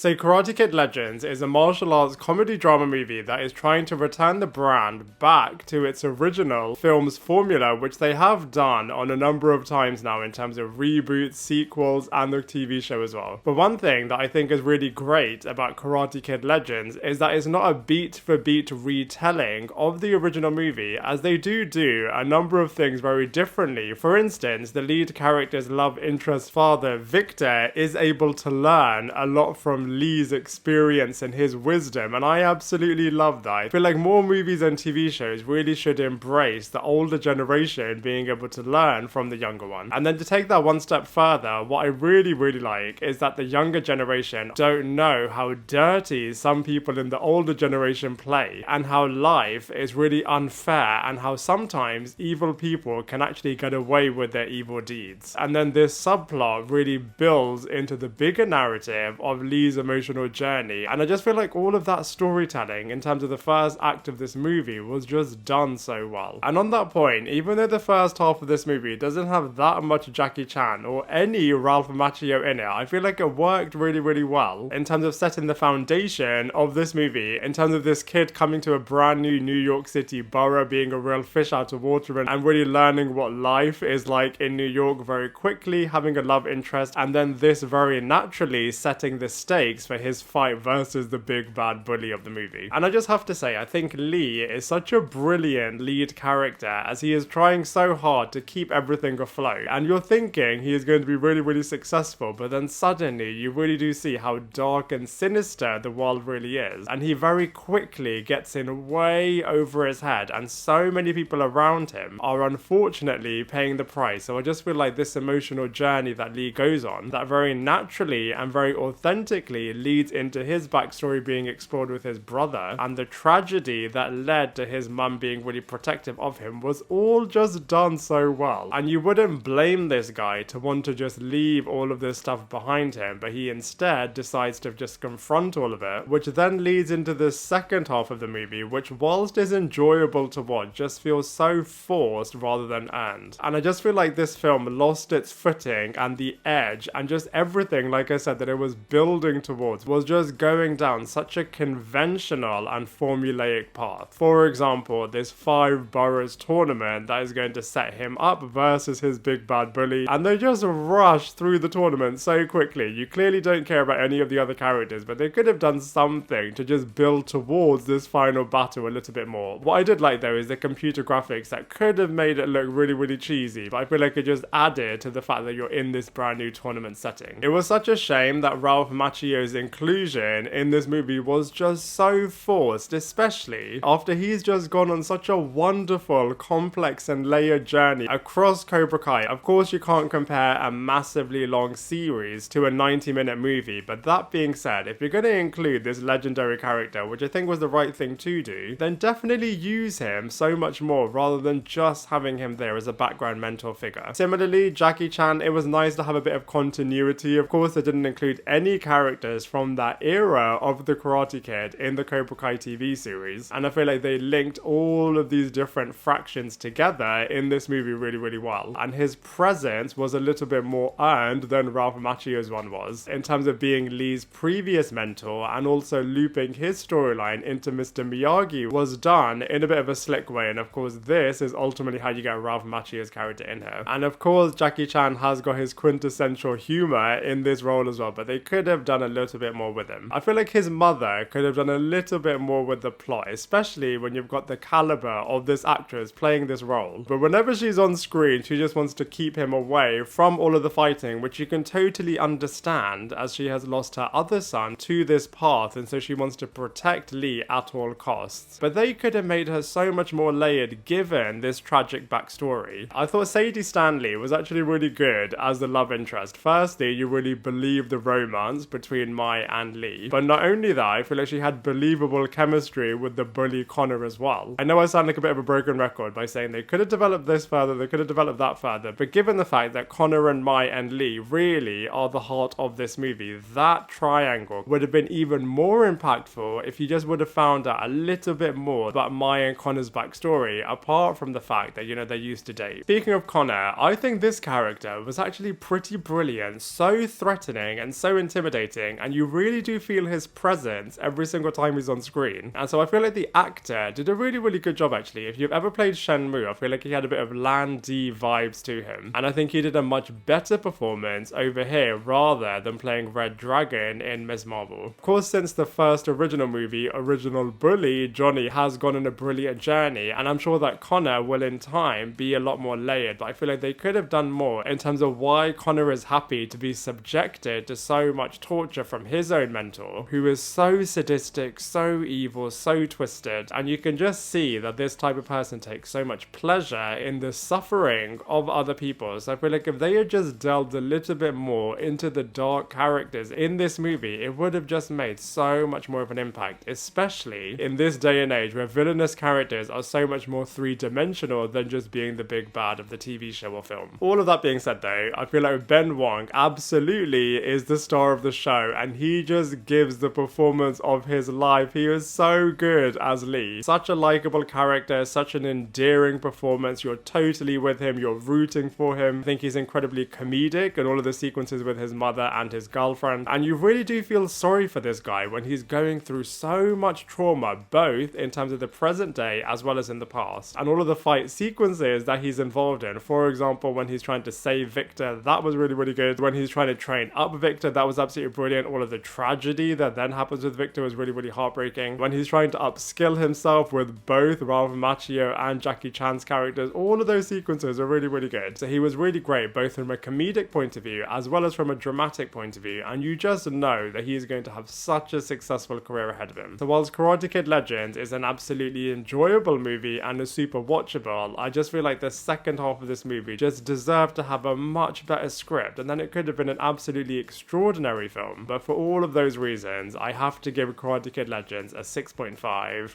So Karate Kid Legends is a martial arts comedy drama movie that is trying to return the brand back to its original film's formula, which they have done on a number of times now in terms of reboots, sequels, and the TV show as well. But one thing that I think is really great about Karate Kid Legends is that it's not a beat-for-beat retelling of the original movie, as they do a number of things very differently. For instance, the lead character's love interest father, Victor, is able to learn a lot from Lee's experience and his wisdom, and I absolutely love that. I feel like more movies and TV shows really should embrace the older generation being able to learn from the younger one. And then to take that one step further, what I really like is that the younger generation don't know how dirty some people in the older generation play, and how life is really unfair, and how sometimes evil people can actually get away with their evil deeds. And then this subplot really builds into the bigger narrative of Lee's emotional journey, and I just feel like all of that storytelling in terms of the first act of this movie was just done so well. And on that point, even though the first half of this movie doesn't have that much Jackie Chan or any Ralph Macchio in it, I feel like it worked really well in terms of setting the foundation of this movie, in terms of this kid coming to a brand new New York City borough, being a real fish out of water, and really learning what life is like in New York very quickly, having a love interest, and then this very naturally setting the stakes for his fight versus the big bad bully of the movie. And I just have to say, I think Lee is such a brilliant lead character, as he is trying so hard to keep everything afloat, and you're thinking he is going to be really successful, but then suddenly you really do see how dark and sinister the world really is, and he very quickly gets in way over his head, and so many people around him are unfortunately paying the price. So I just feel like this emotional journey that Lee goes on, that very naturally and very authentically leads into his backstory being explored with his brother, and the tragedy that led to his mum being really protective of him, was all just done so well. And you wouldn't blame this guy to want to just leave all of this stuff behind him, but he instead decides to just confront all of it, which then leads into the second half of the movie, which whilst is enjoyable to watch, just feels so forced rather than earned. And I just feel like this film lost its footing and the edge, and just everything, like I said, that it was building towards was just going down such a conventional and formulaic path. For example, this 5 boroughs tournament that is going to set him up versus his big bad bully, and they just rush through the tournament so quickly. You clearly don't care about any of the other characters, but they could have done something to just build towards this final battle a little bit more. What I did like though is the computer graphics that could have made it look really cheesy, but I feel like it just added to the fact that you're in this brand new tournament setting. It was such a shame that Ralph Macchio's inclusion in this movie was just so forced, especially after he's just gone on such a wonderful, complex and layered journey across Cobra Kai. Of course, you can't compare a massively long series to a 90-minute movie, but that being said, if you're going to include this legendary character, which I think was the right thing to do, then definitely use him so much more rather than just having him there as a background mentor figure. Similarly, Jackie Chan, it was nice to have a bit of continuity. Of course, they didn't include any characters from that era of the Karate Kid in the Cobra Kai TV series, and I feel like they linked all of these different fractions together in this movie really well, and his presence was a little bit more earned than Ralph Macchio's one was, in terms of being Lee's previous mentor, and also looping his storyline into Mr. Miyagi was done in a bit of a slick way. And of course, this is ultimately how you get Ralph Macchio's character in here. And of course, Jackie Chan has got his quintessential humor in this role as well, but they could have done a little bit more with him. I feel like his mother could have done a little bit more with the plot, especially when you've got the caliber of this actress playing this role. But whenever she's on screen, she just wants to keep him away from all of the fighting, which you can totally understand, as she has lost her other son to this path, and so she wants to protect Lee at all costs. But they could have made her so much more layered given this tragic backstory. I thought Sadie Stanley was actually really good as the love interest. Firstly, you really believe the romance between Mai and Lee, but not only that, I feel like she had believable chemistry with the bully Connor as well. I know I sound like a bit of a broken record by saying they could have developed this further, they could have developed that further, but given the fact that Connor and Mai and Lee really are the heart of this movie, that triangle would have been even more impactful if you just would have found out a little bit more about Mai and Connor's backstory, apart from the fact that, you know, they used to date. Speaking of Connor, I think this character was actually pretty brilliant, so threatening and so intimidating, everything, and you really do feel his presence every single time he's on screen. And so I feel like the actor did a really good job actually. If you've ever played Shenmue, I feel like he had a bit of Lan Di vibes to him, and I think he did a much better performance over here rather than playing Red Dragon in Ms. Marvel. Of course, since the first original movie, Original Bully, Johnny has gone on a brilliant journey, and I'm sure that Connor will in time be a lot more layered, but I feel like they could have done more in terms of why Connor is happy to be subjected to so much torture from his own mentor, who is so sadistic, so evil, so twisted, and you can just see that this type of person takes so much pleasure in the suffering of other people. So I feel like if they had just delved a little bit more into the dark characters in this movie, it would have just made so much more of an impact, especially in this day and age where villainous characters are so much more three-dimensional than just being the big bad of the TV show or film. All of that being said though, I feel like Ben Wang absolutely is the star of the show, and he just gives the performance of his life. He is so good as Lee. Such a likable character, such an endearing performance. You're totally with him, you're rooting for him. I think he's incredibly comedic in all of the sequences with his mother and his girlfriend, and you really do feel sorry for this guy when he's going through so much trauma, both in terms of the present day as well as in the past, and all of the fight sequences that he's involved in. For example, when he's trying to save Victor, that was really good. When he's trying to train up Victor, that was absolutely brilliant. All of the tragedy that then happens with Victor was really heartbreaking. When he's trying to upskill himself with both Ralph Macchio and Jackie Chan's characters, all of those sequences are really good. So he was really great, both from a comedic point of view as well as from a dramatic point of view, and you just know that he is going to have such a successful career ahead of him. So whilst Karate Kid Legends is an absolutely enjoyable movie and is super watchable, I just feel like the second half of this movie just deserved to have a much better script, and then it could have been an absolutely extraordinary film. But for all of those reasons, I have to give Karate Kid Legends a 6.5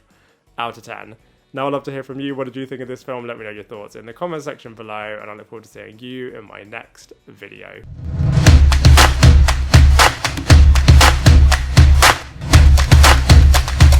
out of 10. Now I'd love to hear from you. What did you think of this film? Let me know your thoughts in the comment section below, and I look forward to seeing you in my next video.